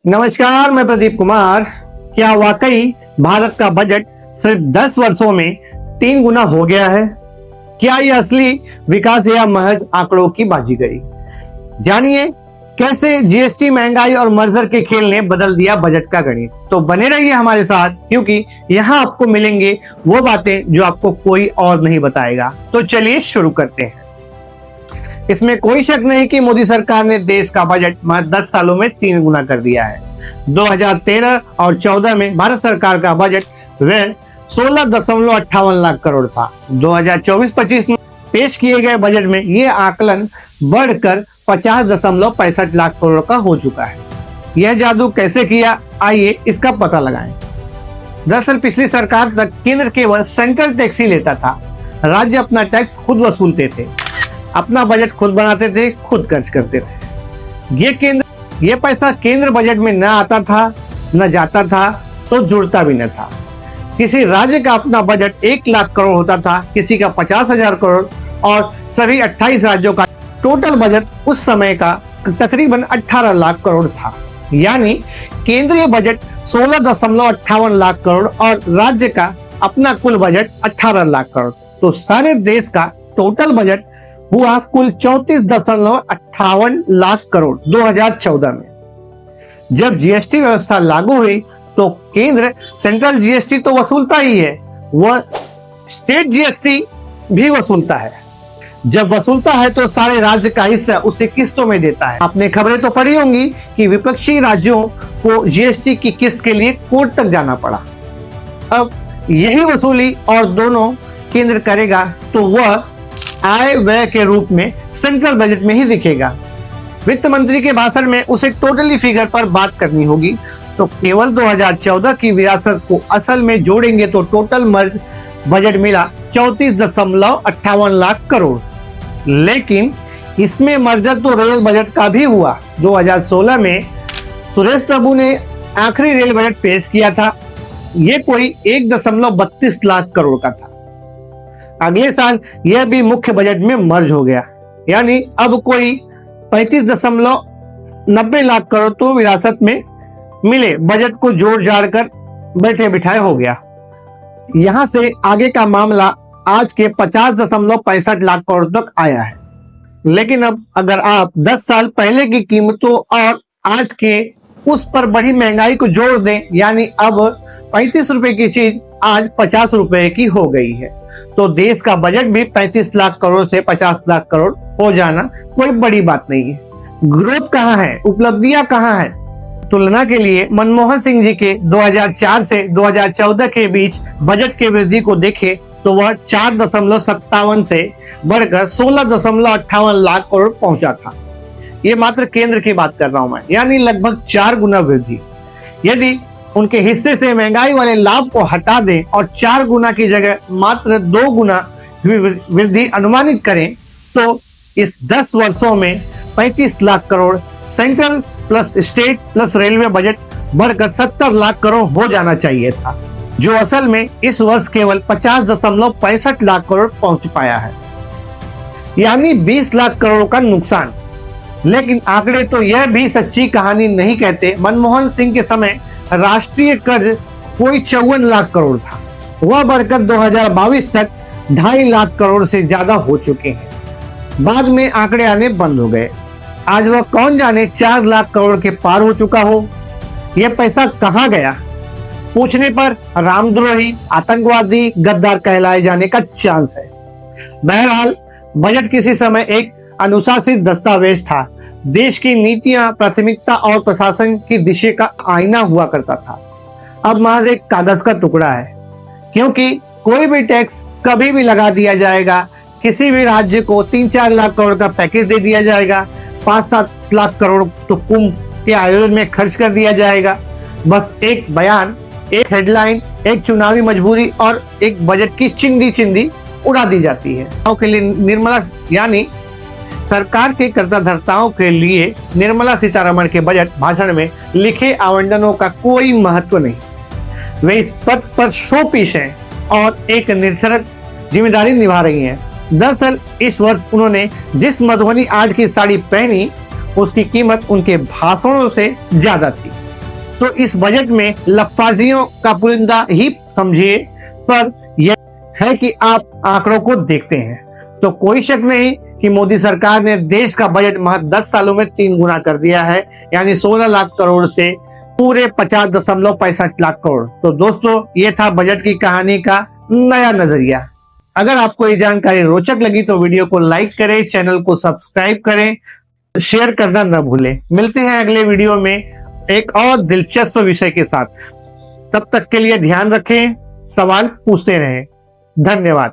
नमस्कार, मैं प्रदीप कुमार। क्या वाकई भारत का बजट सिर्फ 10 वर्षों में 3 गुना हो गया है? क्या यह असली विकास या महज आंकड़ों की बाजीगरी? जानिए कैसे जीएसटी, महंगाई और मर्जर के खेल ने बदल दिया बजट का गणित। तो बने रहिए हमारे साथ, क्योंकि यहाँ आपको मिलेंगे वो बातें जो आपको कोई और नहीं बताएगा। तो चलिए शुरू करते हैं। इसमें कोई शक नहीं कि मोदी सरकार ने देश का बजट महज 10 सालों में 3 गुना कर दिया है। 2013 और 14 में भारत सरकार का बजट व्यय 16.58 लाख करोड़ था। 2024-25 में पेश किए गए बजट में ये आकलन बढ़कर 50.65 लाख करोड़ का हो चुका है। यह जादू कैसे किया, आइए इसका पता लगाएं। दरअसल पिछली सरकार तक केंद्र केवल सेंट्रल टैक्स ही लेता था। राज्य अपना टैक्स खुद वसूलते थे, अपना बजट खुद बनाते थे, खुद खर्च करते थे। ये पैसा केंद्र बजट में न आता था, न जाता था, तो जुड़ता भी न था। किसी राज्य का अपना बजट 1 लाख करोड़ होता था, किसी का 50,000 करोड़, और सभी 28 राज्यों का टोटल बजट उस समय का तकरीबन 18 लाख करोड़ था। यानी केंद्रीय बजट 16.58 लाख करोड़ और राज्य का अपना कुल बजट 18 लाख करोड़। तो सारे देश का टोटल बजट हुआ कुल 34.58 लाख करोड़ 2014 में। जब जीएसटी व्यवस्था लागू हुई तो केंद्र सेंट्रल जीएसटी तो वसूलता ही है, वह स्टेट जीएसटी भी वसूलता है। जब वसूलता है तो सारे राज्य का हिस्सा उसे किस्तों में देता है। आपने खबरें तो पढ़ी होंगी कि विपक्षी राज्यों को जीएसटी की किस्त के लिए कोर्ट तक जाना पड़ा। अब यही वसूली और दोनों केंद्र करेगा तो वह आय व्यय के रूप में सेंट्रल बजट में ही दिखेगा। वित्त मंत्री के भाषण में उसे टोटली फिगर पर बात करनी होगी। तो केवल 2014 की विरासत को असल में जोड़ेंगे तो टोटल मर्ज बजट मिला 34.58 लाख करोड़। लेकिन इसमें मर्जर तो रेल बजट का भी हुआ। 2016 में सुरेश प्रभु ने आखिरी रेल बजट पेश किया था। ये कोई 1.32 लाख करोड़ का था। अगले साल यह भी मुख्य बजट में मर्ज हो गया, यानी अब कोई 35.90 लाख करोड़ तो विरासत में मिले बजट को जोड़ जाड़ कर बैठे बिठाए हो गया। यहां से आगे का मामला आज के 50.65 लाख करोड़ तक आया है। लेकिन अब अगर आप 10 साल पहले की कीमतों और आज के उस पर बढ़ी महंगाई को जोड़ दें, यानी अब 35 रुपए की चीज आज 50 रुपए की हो गई है, तो देश का बजट भी 35 लाख करोड़ से 50 लाख करोड़ हो जाना कोई बड़ी बात नहीं है। ग्रोथ कहाँ है, उपलब्धियां कहाँ है? तुलना के लिए मनमोहन सिंह जी के 2004 से 2014 के बीच बजट की वृद्धि को देखें तो वह 4.57 से बढ़कर 16.58 लाख करोड़ पहुंचा था। ये मात्र केंद्र की बात कर रहा हूं मैं, यानी लगभग 4 गुना वृद्धि। यदि उनके हिस्से से महंगाई वाले लाभ को हटा दें और 4 गुना की जगह मात्र 2 गुना वृद्धि अनुमानित करें तो इस 10 वर्षों में 35 lakh crore central plus state plus railway budget बढ़कर 70 लाख करोड़ हो जाना चाहिए था, जो असल में इस वर्ष केवल 50.65 लाख करोड़ पहुंच पाया है, यानी 20 लाख करोड़ का नुकसान। लेकिन आंकड़े तो यह भी सच्ची कहानी नहीं कहते। मनमोहन सिंह के समय राष्ट्रीय कर्ज कोई 54 लाख करोड़ था, वह बढ़कर 2022 तक 2.5 लाख करोड़ से ज्यादा हो चुके हैं। बाद में आंकड़े आने बंद हो गए। आज वह कौन जाने 4 लाख करोड़ के पार हो चुका हो। यह पैसा कहाँ गया? पूछने पर रामद्रोही, आतंकवादी, गद्दार कहलाए जाने का चांस है। बहरहाल बजट किसी समय एक अनुशासित दस्तावेज था। देश की नीतियां, प्राथमिकता और प्रशासन की दिशा का आईना हुआ करता था। अब महज एक कागज का टुकड़ा है, क्योंकि कोई भी टैक्स कभी भी लगा दिया जाएगा। किसी भी राज्य को 3-4 लाख करोड़ का पैकेज दे दिया जाएगा, 5-7 लाख करोड़ तो कुंभ के आयोजन में खर्च कर दिया जाएगा। बस एक बयान, एक हेडलाइन, एक चुनावी मजबूरी और एक बजट की चिंदी उड़ा दी जाती है। के लिए निर्मला, यानी सरकार के कर्ताधर्ताओं के लिए निर्मला सीतारमण के बजट भाषण में लिखे आवंटनों का कोई महत्व नहीं। वे इस पद पर शो पीस हैं और एक निरर्थक जिम्मेदारी निभा रही हैं। दरअसल इस वर्ष उन्होंने जिस मधुबनी आर्ट की साड़ी पहनी उसकी कीमत उनके भाषणों से ज्यादा थी। तो इस बजट में लफाजियों का पुलिंदा ही समझिए, पर यह है कि आप आंकड़ों को देखते हैं तो कोई शक नहीं कि मोदी सरकार ने देश का बजट महज 10 सालों में 3 गुना कर दिया है, यानी 16 लाख करोड़ से पूरे 50.65 लाख करोड़। तो दोस्तों, ये था बजट की कहानी का नया नजरिया। अगर आपको ये जानकारी रोचक लगी तो वीडियो को लाइक करें, चैनल को सब्सक्राइब करें, शेयर करना न भूलें। मिलते हैं अगले वीडियो में एक और दिलचस्प विषय के साथ। तब तक के लिए ध्यान रखें, सवाल पूछते रहें। धन्यवाद।